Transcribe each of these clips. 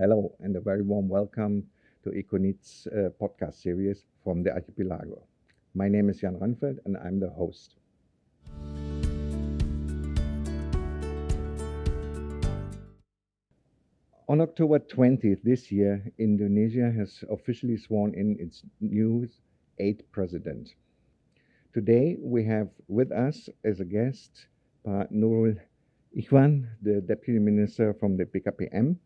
Hello, and a very warm welcome to EKONID's podcast series from the Archipelago. My name is Jan Rønfeldt, and I'm the host. On October 20th this year, Indonesia has officially sworn in its new 8th president. Today, we have with us as a guest Nurul Ichwan, the Deputy Minister from the BKPM.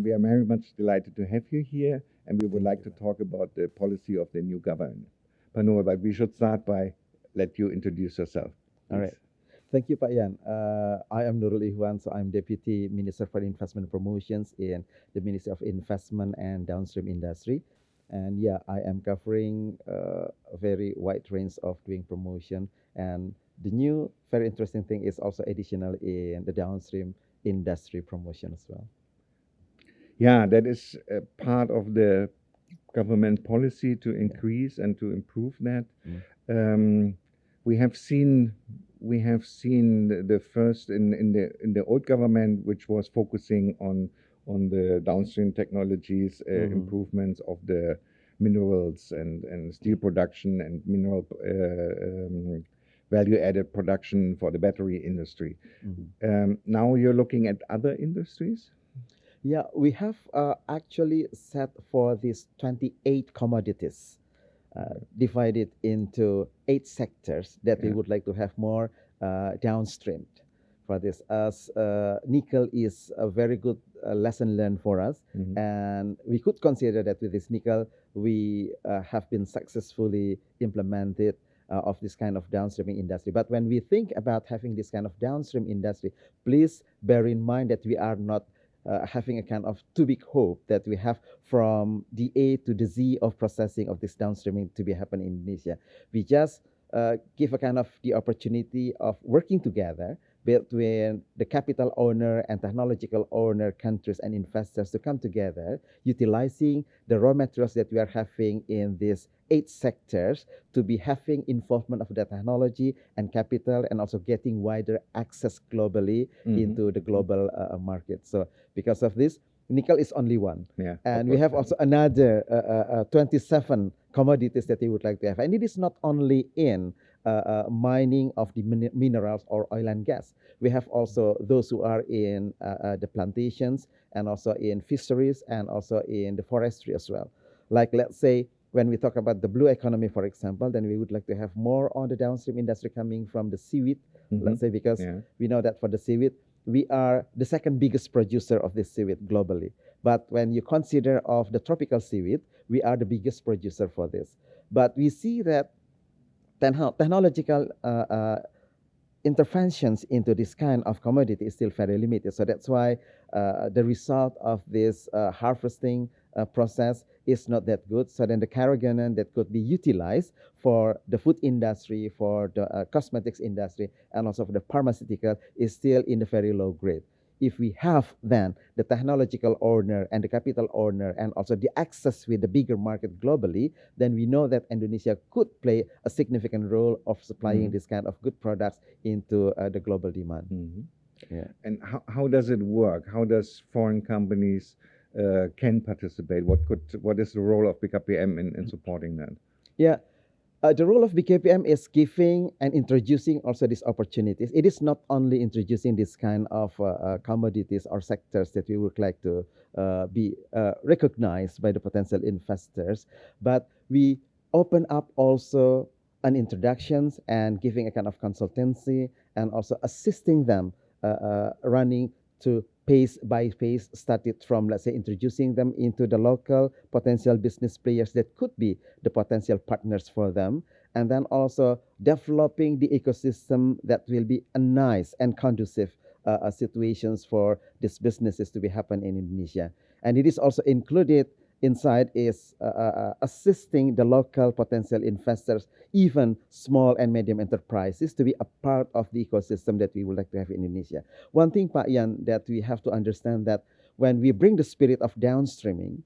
We are very much delighted to have you here, and we would like to talk about the policy of the new government. Nurul, but we should start by let you introduce yourself. All right. Thank you, Pak Yan. I am Nurul Ichwan, so I'm Deputy Minister for Investment Promotions in the Ministry of Investment and Downstream Industry. And yeah, I am covering a very wide range of doing promotion. And the new, very interesting thing is also additional in the downstream industry promotion as well. Yeah, that is part of the government policy to increase and to improve that. We have seen the first in the old government, which was focusing on the downstream technologies, improvements of the minerals and steel production and mineral value-added production for the battery industry. Now you're looking at other industries? Yeah, we have actually set for these 28 commodities, divided into 8 sectors that we would like to have more downstreamed for this. As nickel is a very good lesson learned for us, and we could consider that with this nickel, we have been successfully implemented of this kind of downstreaming industry. But when we think about having this kind of downstream industry, please bear in mind that we are not having a kind of too big hope that we have from the A to the Z of processing of this downstreaming to be happen in Indonesia. We just give a kind of the opportunity of working together between the capital owner and technological owner countries and investors to come together, utilizing the raw materials that we are having in these 8 sectors to be having involvement of the technology and capital, and also getting wider access globally into the global market. So because of this, nickel is only one. And we have also another 27 commodities that we would like to have. And it is not only in mining of the minerals or oil and gas. We have also those who are in the plantations, and also in fisheries, and also in the forestry as well. Like, let's say, when we talk about the blue economy, for example, then we would like to have more on the downstream industry coming from the seaweed, let's say, because we know that for the seaweed, we are the second biggest producer of this seaweed globally. But when you consider of the tropical seaweed, we are the biggest producer for this. But we see that technological interventions into this kind of commodity is still very limited. So that's why the result of this harvesting process is not that good. So then the carrageenan that could be utilized for the food industry, for the cosmetics industry, and also for the pharmaceutical is still in the very low grade. If we have then the technological owner and the capital owner, and also the access with the bigger market globally, then we know that Indonesia could play a significant role of supplying this kind of good products into the global demand. And how does it work? How does foreign companies can participate? What is the role of BKPM in supporting that? Yeah. The role of BKPM is giving and introducing also these opportunities. It is not only introducing this kind of commodities or sectors that we would like to be recognized by the potential investors, but we open up also an introductions and giving a kind of consultancy, and also assisting them running to phase by phase, started from, let's say, introducing them into the local potential business players that could be the potential partners for them, and then also developing the ecosystem that will be a nice and conducive situations for these businesses to be happen in Indonesia. And it is also included inside is assisting the local potential investors, even small and medium enterprises, to be a part of the ecosystem that we would like to have in Indonesia. One thing, Pak Yan, that we have to understand that when we bring the spirit of downstreaming,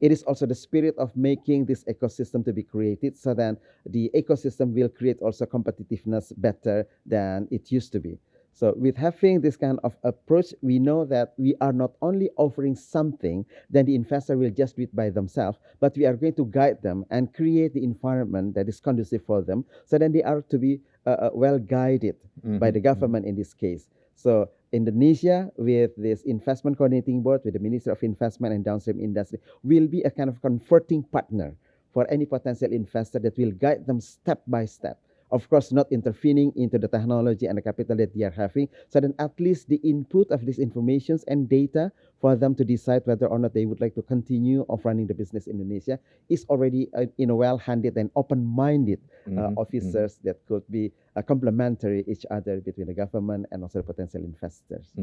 it is also the spirit of making this ecosystem to be created, so that the ecosystem will create also competitiveness better than it used to be. So with having this kind of approach, we know that we are not only offering something, then the investor will just do it by themselves, but we are going to guide them and create the environment that is conducive for them. So then they are to be well guided by the government in this case. So Indonesia, with this investment coordinating board, with the Minister of Investment and Downstream Industry, will be a kind of converting partner for any potential investor that will guide them step by step. Of course, not intervening into the technology and the capital that they are having, so then at least the input of these informations and data for them to decide whether or not they would like to continue of running the business in Indonesia is already well-handed and open-minded officers that could be complementary each other between the government and also the potential investors.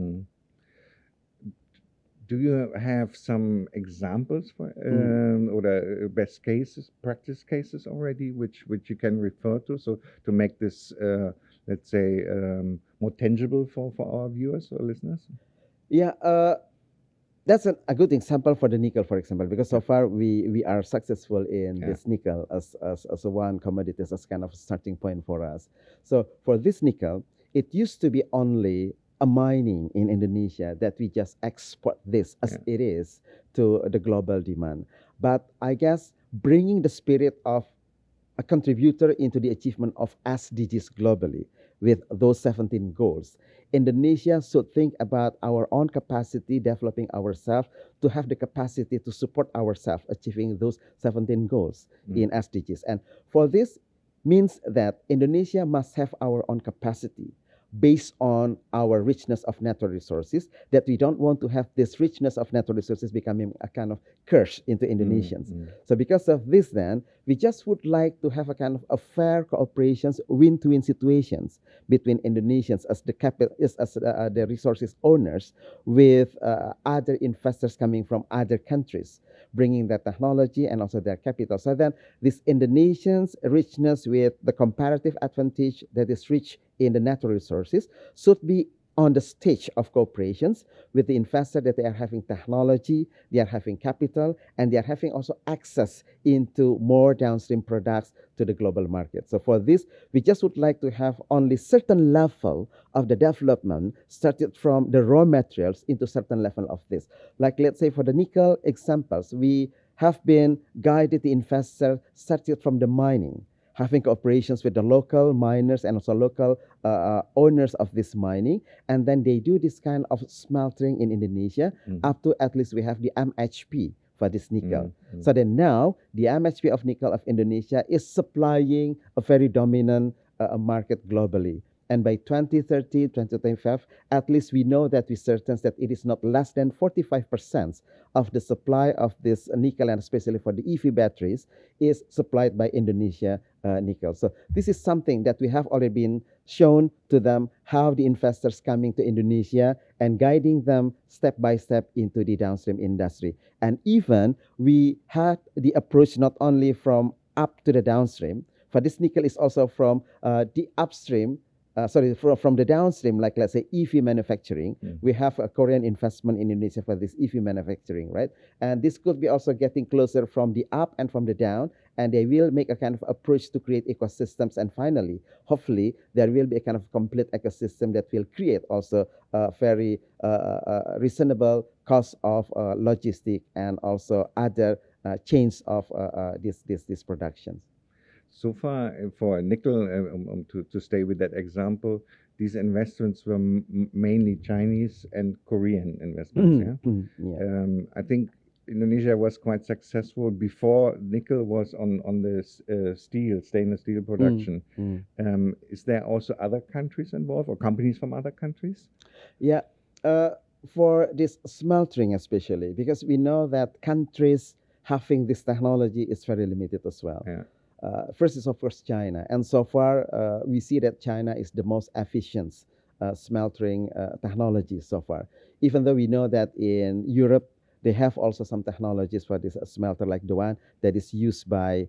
Do you have some examples for or the best cases, practice cases already, which you can refer to, so to make this, let's say, more tangible for our viewers or listeners? Yeah, that's a good example for the nickel, for example, because so far we are successful in this nickel as a one commodity, as kind of a starting point for us. So for this nickel, it used to be only a mining in Indonesia that we just export this as it is to the global demand. But I guess bringing the spirit of a contributor into the achievement of SDGs globally with those 17 goals, Indonesia should think about our own capacity, developing ourselves to have the capacity to support ourselves achieving those 17 goals in SDGs. And for this means that Indonesia must have our own capacity based on our richness of natural resources, that we don't want to have this richness of natural resources becoming a kind of curse into Indonesians. So because of this then, we just would like to have a kind of a fair cooperations, win-to-win situations between Indonesians as the the resources owners with other investors coming from other countries, bringing their technology and also their capital. So then this Indonesians' richness with the comparative advantage that is rich in the natural resources should be on the stage of cooperations with the investor that they are having technology, they are having capital, and they are having also access into more downstream products to the global market. So for this, we just would like to have only certain level of the development started from the raw materials into certain level of this. Like let's say for the nickel examples, we have been guided the investor started from the mining, having cooperations with the local miners and also local owners of this mining. And then they do this kind of smelting in Indonesia up to at least we have the MHP for this nickel. So then now the MHP of nickel of Indonesia is supplying a very dominant market globally. And by 2030, 2025, at least we know that we certain that it is not less than 45% of the supply of this nickel, and especially for the EV batteries, is supplied by Indonesia nickel. So this is something that we have already been shown to them, how the investors coming to Indonesia and guiding them step by step into the downstream industry. And even we had the approach not only from up to the downstream, for this nickel is also from the upstream, from the downstream, like let's say EV manufacturing. We have a Korean investment in Indonesia for this EV manufacturing, right? And this could be also getting closer from the up and from the down, and they will make a kind of approach to create ecosystems. And finally, hopefully, there will be a kind of complete ecosystem that will create also a very reasonable cost of logistic and also other chains of this production. So far, for nickel, to stay with that example, these investments were mainly Chinese and Korean investments. I think Indonesia was quite successful before nickel was on the stainless steel production. Is there also other countries involved or companies from other countries? Yeah, for this smelting especially, because we know that countries having this technology is very limited as well. First is, of course, China. And so far, we see that China is the most efficient smelting technology so far. Even though we know that in Europe, they have also some technologies for this smelter like the one that is used by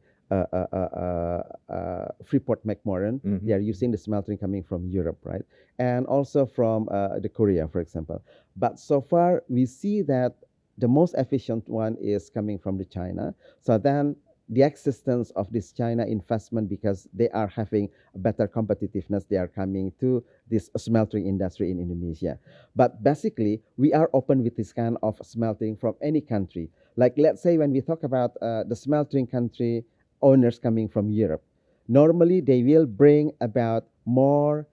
Freeport McMoran. They are using the smelting coming from Europe, right? And also from the Korea, for example. But so far, we see that the most efficient one is coming from the China. So then the existence of this China investment because they are having a better competitiveness. They are coming to this smelting industry in Indonesia. But basically, we are open with this kind of smelting from any country. Like, let's say when we talk about the smelting country owners coming from Europe, normally they will bring about more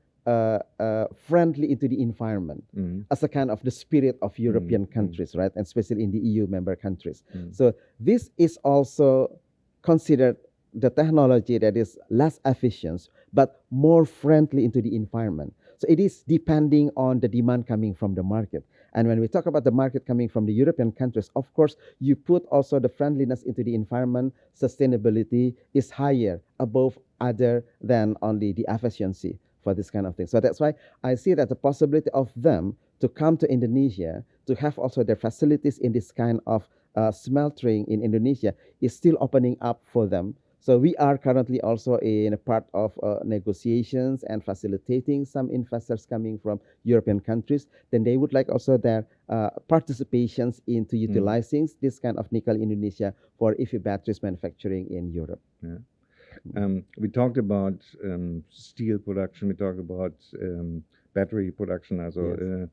friendly into the environment as a kind of the spirit of European countries, right? And especially in the EU member countries. So this is also considered the technology that is less efficient, but more friendly into the environment. So it is depending on the demand coming from the market. And when we talk about the market coming from the European countries, of course, you put also the friendliness into the environment, sustainability is higher above other than only the efficiency for this kind of thing. So that's why I see that the possibility of them to come to Indonesia, to have also their facilities in this kind of smelting in Indonesia is still opening up for them. So we are currently also in a part of negotiations and facilitating some investors coming from European countries. Then they would like also their participations into utilizing this kind of nickel in Indonesia for EV batteries manufacturing in Europe. Yeah. We talked about steel production. We talked about battery production. Also,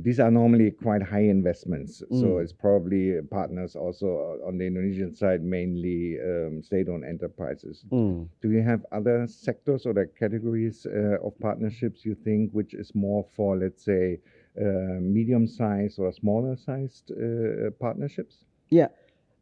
these are normally quite high investments. So it's probably partners also on the Indonesian side, mainly state-owned enterprises. Do you have other sectors or the categories of partnerships you think which is more for, let's say, medium-sized or smaller-sized partnerships? Yeah.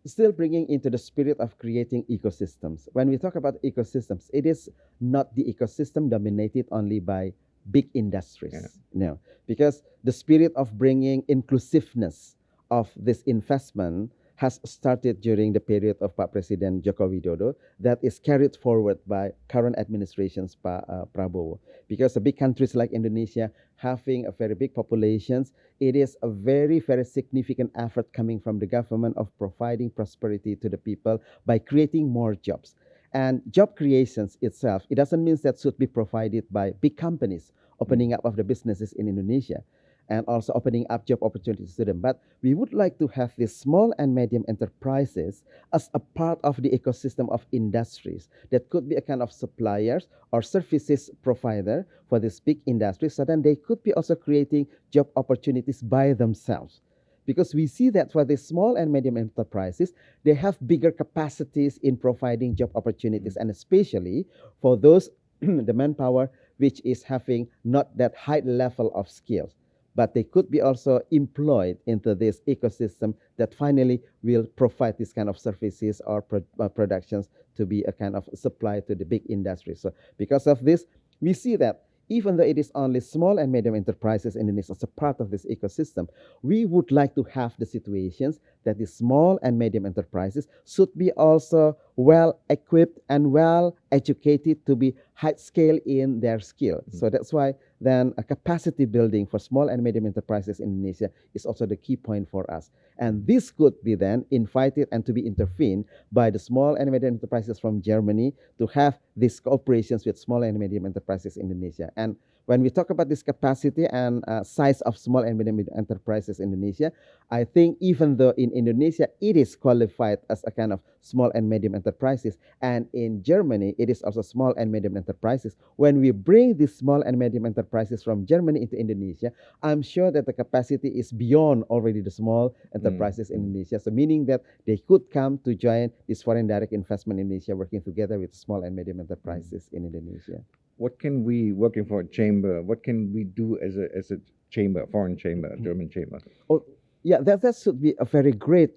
Still bringing into the spirit of creating ecosystems. When we talk about ecosystems, it is not the ecosystem dominated only by big industries. No, because the spirit of bringing inclusiveness of this investment has started during the period of Pak Presiden Joko Widodo that is carried forward by current administrations Pak Prabowo. Because the big countries like Indonesia having a very big populations, it is a very, very significant effort coming from the government of providing prosperity to the people by creating more jobs. And job creations itself, it doesn't mean that should be provided by big companies opening up of the businesses in Indonesia and also opening up job opportunities to them. But we would like to have these small and medium enterprises as a part of the ecosystem of industries that could be a kind of suppliers or services provider for these big industries, so then they could be also creating job opportunities by themselves. Because we see that for the small and medium enterprises, they have bigger capacities in providing job opportunities, and especially for those, the manpower, which is having not that high level of skills. But they could be also employed into this ecosystem that finally will provide this kind of services or productions to be a kind of supply to the big industry. So because of this, we see that even though it is only small and medium enterprises in Indonesia as a part of this ecosystem, we would like to have the situations that the small and medium enterprises should be also well equipped and well educated to be high scale in their skill. So that's why then a capacity building for small and medium enterprises in Indonesia is also the key point for us. And this could be then invited and to be intervened by the small and medium enterprises from Germany to have these cooperations with small and medium enterprises in Indonesia. And when we talk about this capacity and size of small and medium enterprises in Indonesia, I think even though in Indonesia it is qualified as a kind of small and medium enterprises, and in Germany it is also small and medium enterprises, when we bring these small and medium enterprises from Germany into Indonesia, I'm sure that the capacity is beyond already the small enterprises in Indonesia. So meaning that they could come to join this foreign direct investment in Indonesia, working together with small and medium enterprises in Indonesia. What can we, working for a chamber, what can we do as a chamber, foreign chamber, German chamber? Oh, yeah, that should be a very great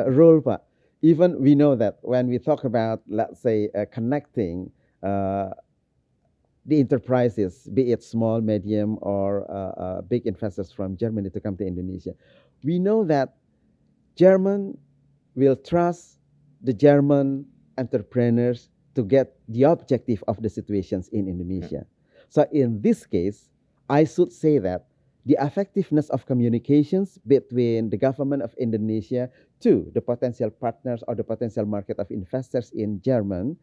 role. But even we know that when we talk about, let's say, connecting the enterprises, be it small, medium, or big investors from Germany to come to Indonesia, we know that German will trust the German entrepreneurs to get the objective of the situations in Indonesia. So in this case, I should say that the effectiveness of communications between the government of Indonesia to the potential partners or the potential market of investors in Germany,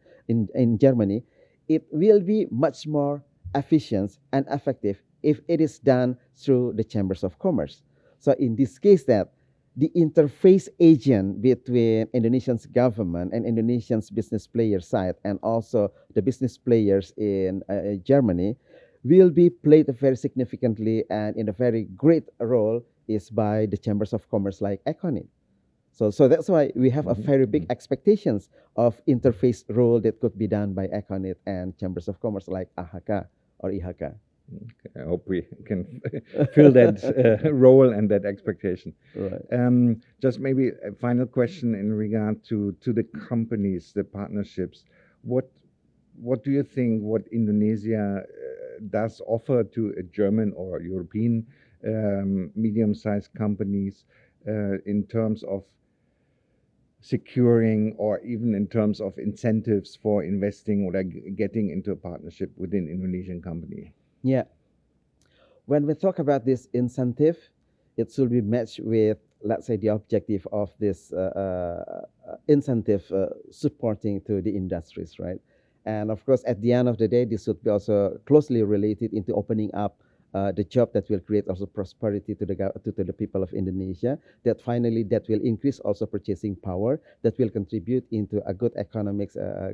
it will be much more efficient and effective if it is done through the chambers of commerce. So in this case, that the interface agent between Indonesian's government and Indonesian's business player side, and also the business players in Germany, will be played very significantly and in a very great role is by the chambers of commerce like EKONID. So that's why we have a very big expectations of interface role that could be done by EKONID and chambers of commerce like AHK or IHK. Okay, I hope we can fill that role and that expectation. Right. Just maybe a final question in regard to the companies, the partnerships. What do you think what Indonesia does offer to a German or European medium-sized companies in terms of securing or even in terms of incentives for investing or getting into a partnership with an Indonesian company? Yeah. When we talk about this incentive, it should be matched with, let's say, the objective of this incentive supporting to the industries, right? And of course, at the end of the day, this should be also closely related into opening up the job that will create also prosperity to the people of Indonesia, that finally that will increase also purchasing power, that will contribute into a good economic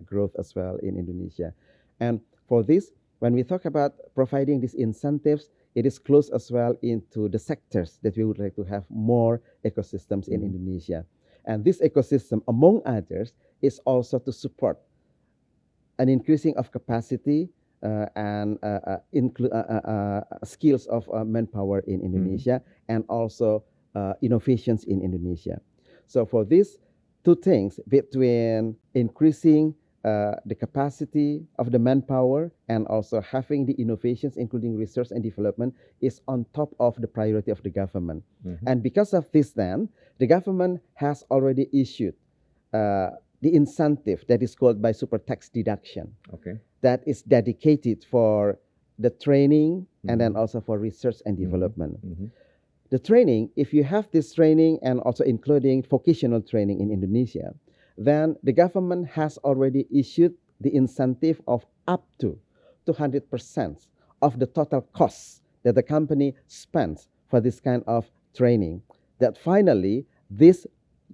growth as well in Indonesia. And for this, when we talk about providing these incentives, it is close as well into the sectors that we would like to have more ecosystems in Indonesia. And this ecosystem, among others, is also to support an increasing of capacity and skills of manpower in Indonesia, and also innovations in Indonesia. So for these two things, between increasing the capacity of the manpower and also having the innovations, including research and development, is on top of the priority of the government. And because of this, then, the government has already issued the incentive that is called by super tax deduction. Okay. That is dedicated for the training and then also for research and development. The training, if you have this training and also including vocational training in Indonesia, then the government has already issued the incentive of up to 200% of the total costs that the company spends for this kind of training. That finally, this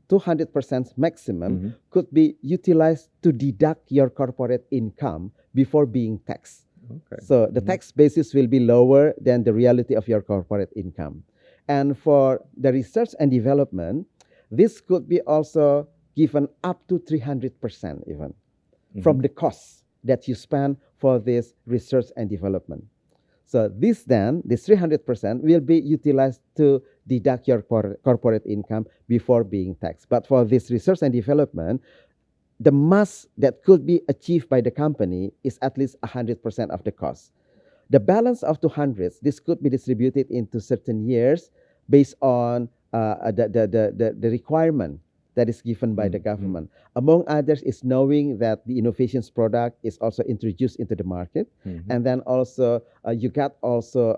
200% maximum could be utilized to deduct your corporate income before being taxed. Okay. So the tax basis will be lower than the reality of your corporate income. And for the research and development, this could be also given up to 300% even from the costs that you spend for this research and development. So this 300% will be utilized to deduct your corporate income before being taxed. But for this research and development, the mass that could be achieved by the company is at least 100% of the cost. The balance of 200, this could be distributed into certain years based on the requirement that is given by the government. Among others is knowing that the innovations product is also introduced into the market, and then also you got also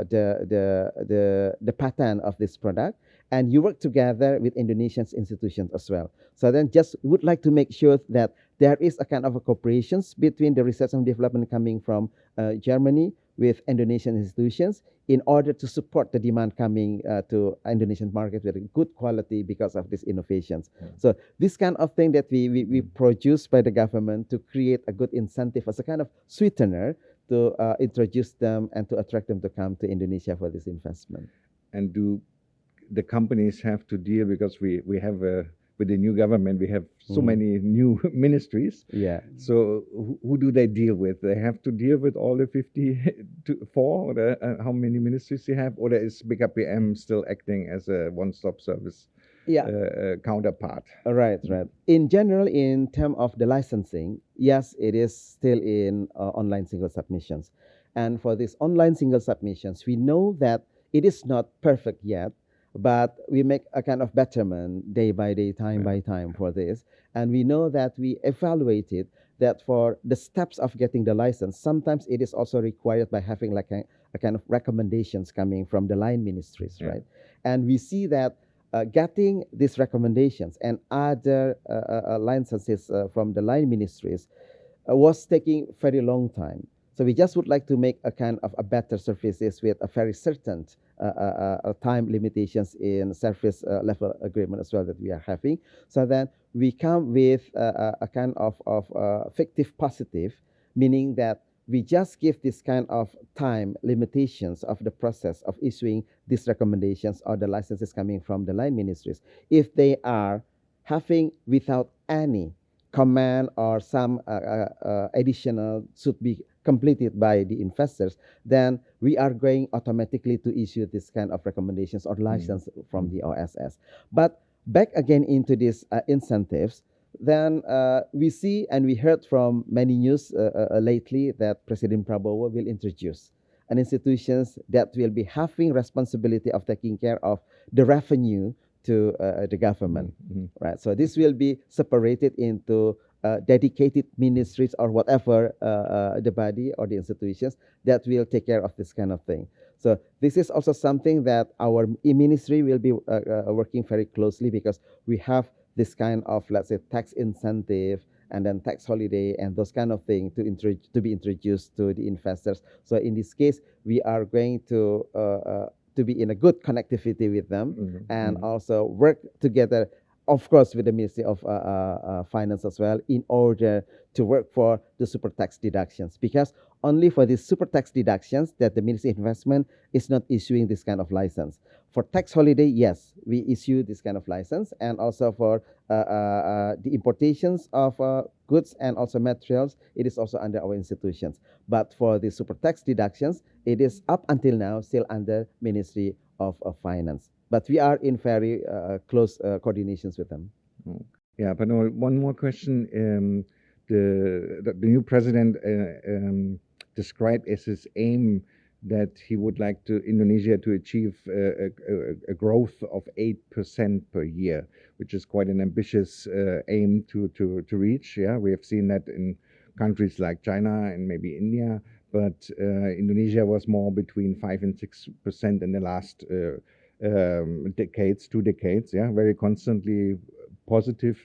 the patent of this product, and you work together with Indonesian institutions as well. So then just would like to make sure that there is a kind of a cooperation between the research and development coming from Germany with Indonesian institutions in order to support the demand coming to Indonesian market with a good quality because of these innovations. So this kind of thing that we produce by the government to create a good incentive as a kind of sweetener to introduce them and to attract them to come to Indonesia for this investment. And do the companies have to deal, because we have with the new government, we have so many new ministries. Yeah. So who do they deal with? They have to deal with all the 54, or how many ministries you have? Or is BKPM still acting as a one-stop service counterpart? Right. In general, in terms of the licensing, yes, it is still in online single submissions. And for these online single submissions, we know that it is not perfect yet, but we make a kind of betterment day by day, time by time for this. And we know that we evaluated that for the steps of getting the license, sometimes it is also required by having like a kind of recommendations coming from the line ministries, right? And we see that getting these recommendations and other licenses from the line ministries was taking very long time. So we just would like to make a kind of a better services with a very certain time limitations in service level agreement as well that we are having. So then we come with a kind of fictive positive, meaning that we just give this kind of time limitations of the process of issuing these recommendations or the licenses coming from the line ministries. If they are having without any command or some additional should be completed by the investors, then we are going automatically to issue this kind of recommendations or license from the OSS. But back again into these incentives, then we see and we heard from many news lately that President Prabowo will introduce an institutions that will be having responsibility of taking care of the revenue to the government, right? So this will be separated into dedicated ministries or whatever the body or the institutions that will take care of this kind of thing. So this is also something that our ministry will be working very closely, because we have this kind of, let's say, tax incentive and then tax holiday and those kind of things to be introduced to the investors. So in this case, we are going to be in a good connectivity with them and also work together, of course, with the Ministry of Finance as well, in order to work for the super tax deductions, because only for these super tax deductions that the Ministry of Investment is not issuing this kind of license. For tax holiday, yes, we issue this kind of license, and also for the importations of goods and also materials, it is also under our institutions. But for the super tax deductions, it is up until now still under Ministry of Finance. But we are in very close coordinations with them. Yeah, but no, one more question. The new president described as his aim that he would like Indonesia to achieve a growth of 8% per year, which is quite an ambitious aim to reach. Yeah, we have seen that in countries like China and maybe India, but Indonesia was more between 5 and 6% in the last decades, 2 decades. Yeah, very constantly positive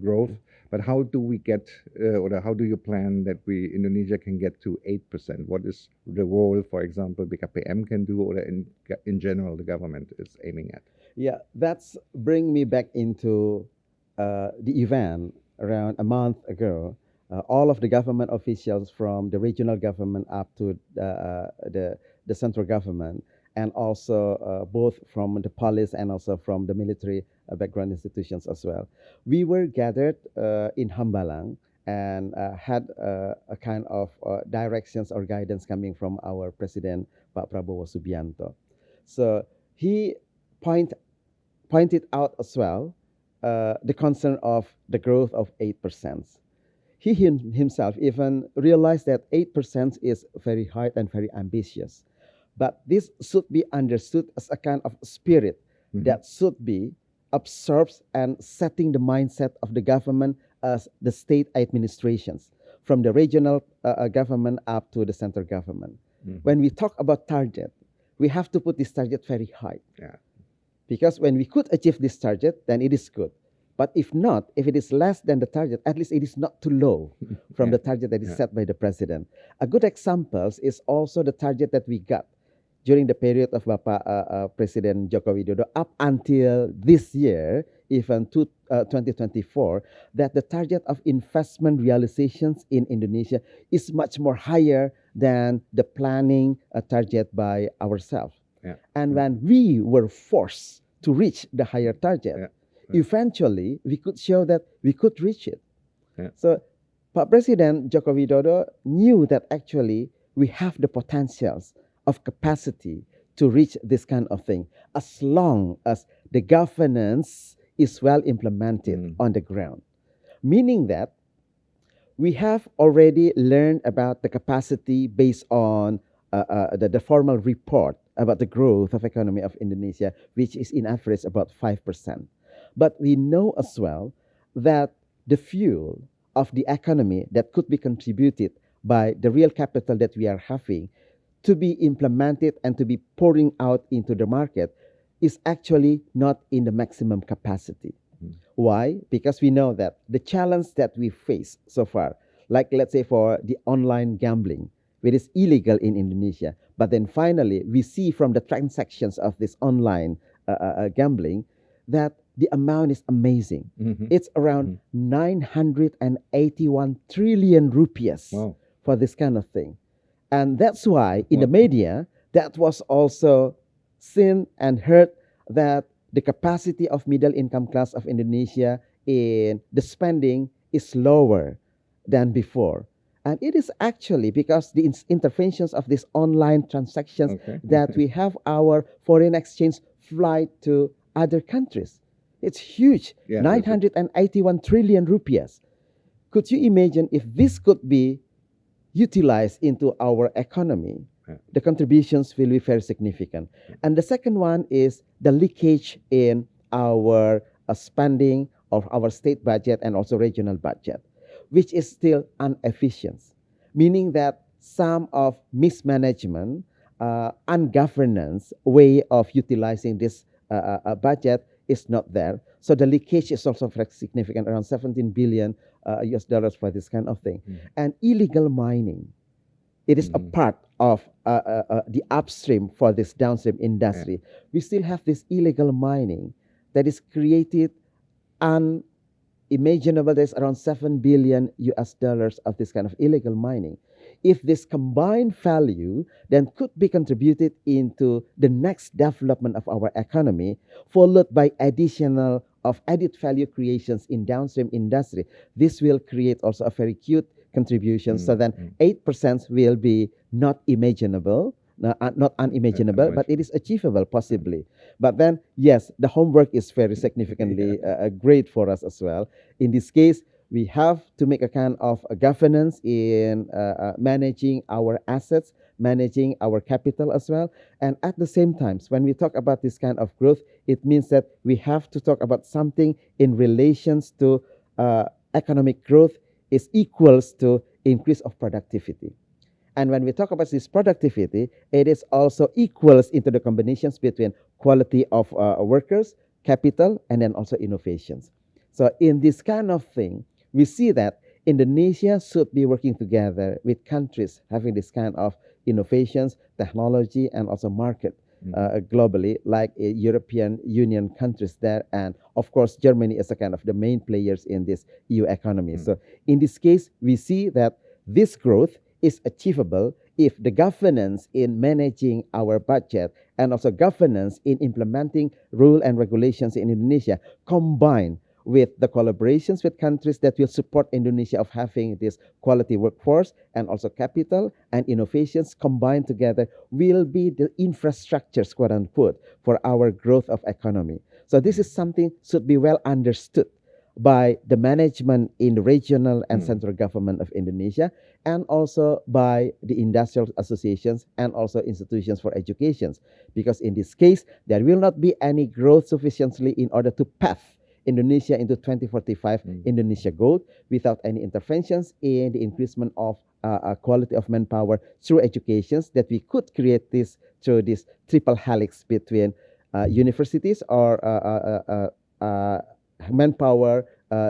growth. But how do we get, or how do you plan that Indonesia can get to 8%? What is the role, for example, BKPM can do, or in general the government is aiming at? Yeah, that's bring me back into the event around a month ago. All of the government officials from the regional government up to the central government, and also both from the police and also from the military background institutions as well. We were gathered in Hambalang and had a kind of directions or guidance coming from our president, Pak Prabowo Subianto. So he pointed out as well the concern of the growth of 8%. He himself even realized that 8% is very high and very ambitious. But this should be understood as a kind of spirit that should be absorbed and setting the mindset of the government as the state administrations, from the regional government up to the central government. When we talk about target, we have to put this target very high. Yeah. Because when we could achieve this target, then it is good. But if not, if it is less than the target, at least it is not too low from the target that is set by the president. A good example is also the target that we got during the period of President Joko Widodo up until this year, even to 2024, that the target of investment realizations in Indonesia is much more higher than the planning target by ourselves. Yeah. And when we were forced to reach the higher target, eventually we could show that we could reach it. Yeah. So President Joko Widodo knew that actually we have the potentials of capacity to reach this kind of thing, as long as the governance is well implemented on the ground. Meaning that we have already learned about the capacity based on the formal report about the growth of economy of Indonesia, which is in average about 5%. But we know as well that the fuel of the economy that could be contributed by the real capital that we are having to be implemented and to be pouring out into the market is actually not in the maximum capacity. Why? Because we know that the challenge that we face so far, like let's say for the online gambling, which is illegal in Indonesia. But then finally, we see from the transactions of this online gambling that the amount is amazing. It's around 981 trillion rupiahs Wow. for this kind of thing. And that's why in the media, that was also seen and heard that the capacity of middle income class of Indonesia in the spending is lower than before. And it is actually because the interventions of these online transactions that we have our foreign exchange flight to other countries. It's huge, 981 trillion rupiahs. Could you imagine if this could be utilized into our economy? The contributions will be very significant. And the second one is the leakage in our spending of our state budget and also regional budget, which is still inefficient, meaning that some of mismanagement, ungovernance way of utilizing this budget is not there. So the leakage is also very significant, around 17 billion US dollars for this kind of thing. And illegal mining, it is a part of the upstream for this downstream industry. We still have this illegal mining that is created unimaginable. There's around 7 billion US dollars of this kind of illegal mining. If this combined value then could be contributed into the next development of our economy, followed by additional of added value creations in downstream industry, this will create also a very cute contribution. So then 8% will be not imaginable, not unimaginable, but it is achievable possibly. But then, yes, the homework is very significantly great for us as well. In this case, we have to make a kind of a governance in managing our assets, managing our capital as well. And at the same time, when we talk about this kind of growth, it means that we have to talk about something in relations to economic growth is equals to increase of productivity. And when we talk about this productivity, it is also equals into the combinations between quality of workers, capital, and then also innovations. So in this kind of thing, we see that Indonesia should be working together with countries having this kind of innovations, technology, and also market globally, like European Union countries there. And of course, Germany is a kind of the main players in this EU economy. So in this case, we see that this growth is achievable if the governance in managing our budget and also governance in implementing rule and regulations in Indonesia combine with the collaborations with countries that will support Indonesia of having this quality workforce and also capital and innovations combined together will be the infrastructures, quote unquote, for our growth of economy. So this is something should be well understood by the management in the regional and central government of Indonesia, and also by the industrial associations and also institutions for education. Because in this case, there will not be any growth sufficiently in order to path Indonesia into 2045 Indonesia goal without any interventions in the increasement of quality of manpower through educations that we could create this through this triple helix between universities or manpower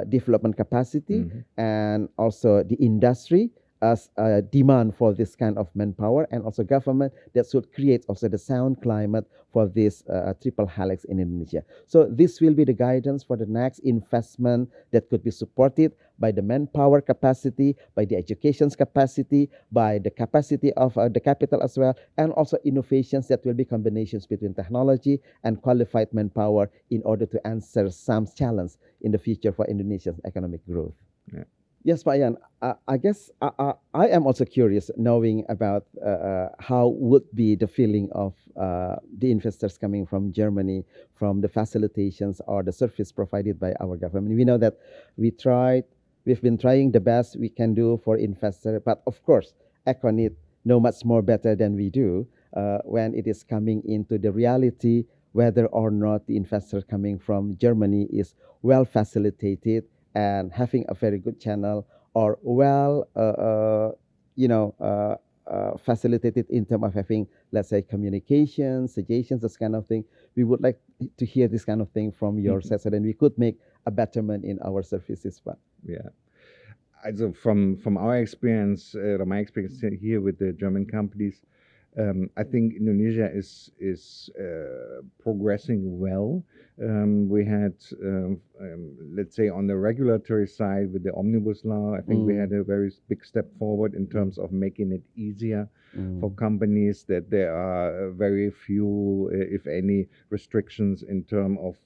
development capacity and also the industry as a demand for this kind of manpower, and also government that should create also the sound climate for this triple helix in Indonesia. So this will be the guidance for the next investment that could be supported by the manpower capacity, by the education's capacity, by the capacity of the capital as well, and also innovations that will be combinations between technology and qualified manpower in order to answer some challenge in the future for Indonesia's economic growth. Yeah. Yes, Pak Yan, I guess I am also curious knowing about how would be the feeling of the investors coming from Germany, from the facilitations or the service provided by our government. We know that we've been trying the best we can do for investors, but of course, EKONID know much more better than we do when it is coming into the reality whether or not the investor coming from Germany is well facilitated and having a very good channel or well, facilitated in terms of having, let's say, communication, suggestions, this kind of thing. We would like to hear this kind of thing from your side, so then we could make a betterment in our services. But yeah, also from our experience, or my experience here with the German companies, I think Indonesia is progressing well. We had, let's say, on the regulatory side with the omnibus law, I think we had a very big step forward in terms of making it easier for companies, that there are very few, if any, restrictions in terms of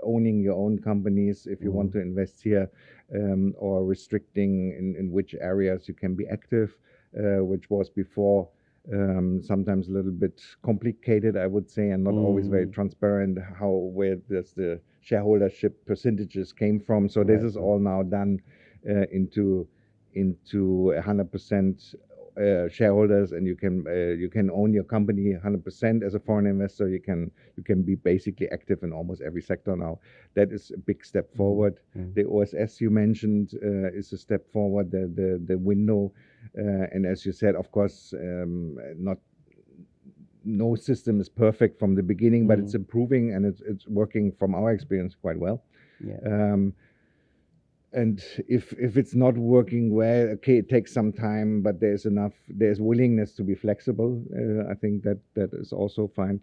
owning your own companies if you want to invest here, or restricting in which areas you can be active, which was before sometimes a little bit complicated, I would say, and not always very transparent where does the shareholdership percentages came from. So this is all now done into 100% shareholders, and you can own your company 100% as a foreign investor. You can be basically active in almost every sector now. That is a big step forward. The OSS you mentioned is a step forward. The window, and as you said, of course, no system is perfect from the beginning, but it's improving, and it's working from our experience quite well. And if it's not working well, okay, it takes some time, but there's willingness to be flexible. I think that is also fine.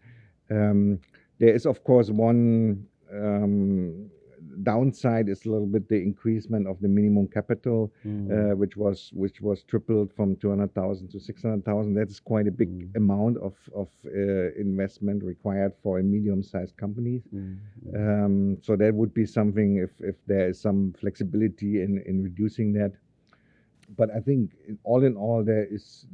There is, of course, one downside is a little bit the increasement of the minimum capital, which was tripled from 200,000 to 600,000. That is quite a big amount of investment required for a medium-sized company. So that would be something if there is some flexibility in reducing that. But I think all in all, there is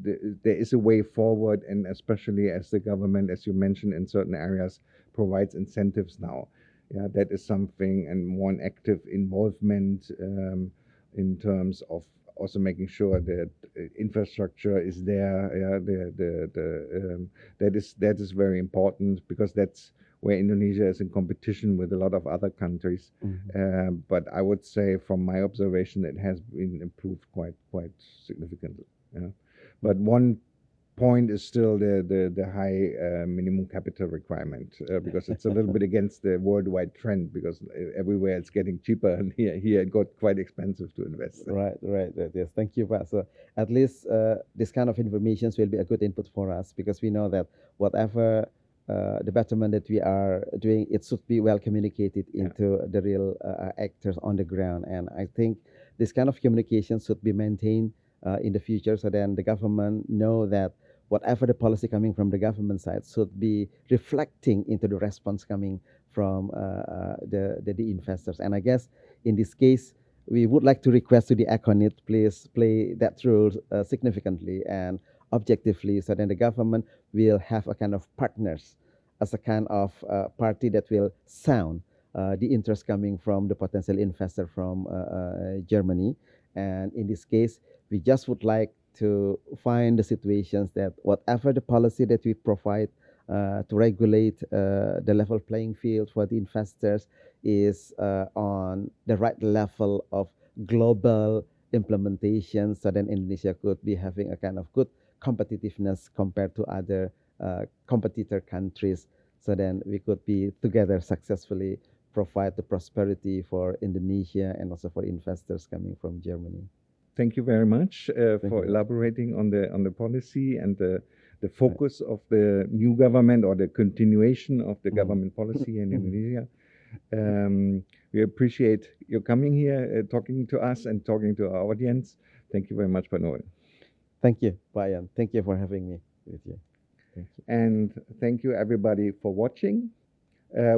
a way forward, and especially as the government, as you mentioned, in certain areas provides incentives now. Yeah, that is something, and more an active involvement in terms of also making sure that infrastructure is there. Yeah, that is very important, because that's where Indonesia is in competition with a lot of other countries. But I would say, from my observation, it has been improved quite significantly. Yeah. But one point is still the high minimum capital requirement, because it's a little bit against the worldwide trend, because everywhere it's getting cheaper, and here it got quite expensive to invest. Right. Yes, thank you, Pak. So at least this kind of information will be a good input for us, because we know that whatever the betterment that we are doing, it should be well communicated into the real actors on the ground. And I think this kind of communication should be maintained in the future, so then the government know that whatever the policy coming from the government side should be reflecting into the response coming from the investors. And I guess in this case, we would like to request to the EKONID, please play that role significantly and objectively, so then the government will have a kind of partners, as a kind of party that will sound the interest coming from the potential investor from Germany. And in this case, we just would like to find the situations that whatever the policy that we provide to regulate the level playing field for the investors is on the right level of global implementation, so then Indonesia could be having a kind of good competitiveness compared to other competitor countries, so then we could be together successfully provide the prosperity for Indonesia and also for investors coming from Germany. Thank you very much for elaborating on the policy and the focus of the new government, or the continuation of the government policy in Indonesia. We appreciate your coming here, talking to us and talking to our audience. Thank you very much, Pak Nurul. Thank you, Pak Ian. Thank you for having me with you. Thank you. And thank you, everybody, for watching.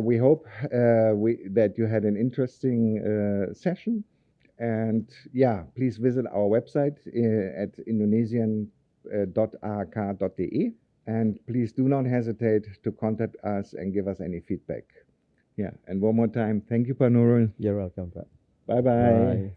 We hope that you had an interesting session. And yeah, please visit our website at indonesian.ark.de. And please do not hesitate to contact us and give us any feedback. Yeah, and one more time, thank you, Pak Nurul. You're welcome, Pak. Bye-bye. Bye.